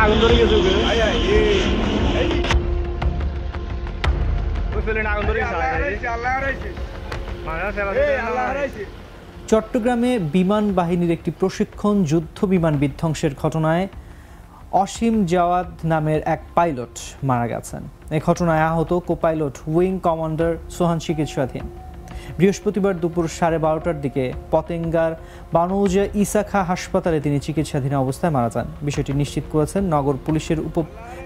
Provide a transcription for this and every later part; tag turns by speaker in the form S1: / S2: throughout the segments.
S1: আগুন ধরে গেছে
S2: চট্টগ্রামে বিমান বাহিনীর একটি প্রশিক্ষণ যুদ্ধ বিমান বিধ্বংসের ঘটনায় অসীম জাওয়াদ নামের এক পাইলট মারা গেছেন। এই ঘটনায় আহত কোপাইলট উইং কমান্ডার সোহান চিকিৎসাধীন। বৃহস্পতিবার দুপুর 12:30টার দিকে পতেঙ্গার বানৌজা ইসা খাঁ হাসপাতালে তিনি চিকিৎসাধীন অবস্থায় মারা যান। বিষয়টি নিশ্চিত করেছেন নগর পুলিশের উপ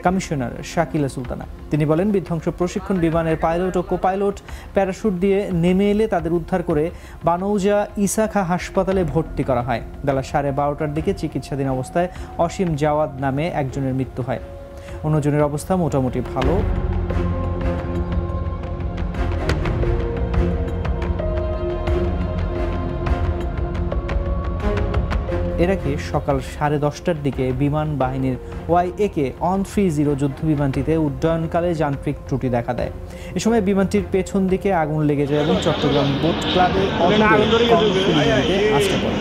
S2: কমিশনার শাকিলা সুলতানা। তিনি বলেন, বিধ্বংস প্রশিক্ষণ বিমানের পাইলট ও কোপাইলট প্যারাশুট দিয়ে নেমে এলে তাদের উদ্ধার করে বানৌজা ইসা খাঁ হাসপাতালে ভর্তি করা হয়। বেলা 12:30টার দিকে চিকিৎসাধীন অবস্থায় অসীম জাওয়াদ নামে একজনের মৃত্যু হয়। অন্যজনের অবস্থা মোটামুটি ভালো। এর আগে সকাল 10:30টার দিকে বিমান বাহিনীর YAK-130 যুদ্ধ বিমানটিতে উড্ডয়নকালে যান্ত্রিক ত্রুটি দেখা দেয়। এ সময় বিমানটির পেছন দিকে আগুন লেগে যায় এবং চট্টগ্রাম বোট ক্লাবের আশ্রয় পড়ে।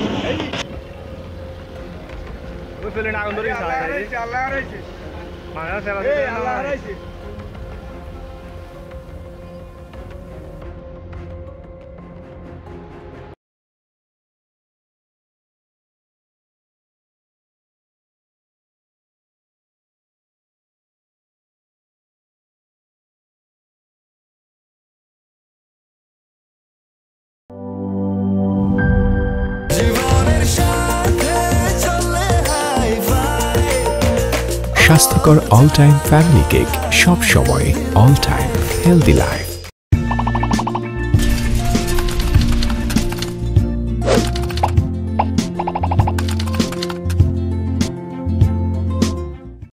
S3: স্বাস্থ্যকর অল টাইম ফ্যামিলি কেক, সব সময় অল টাইম হেলদি লাইফ।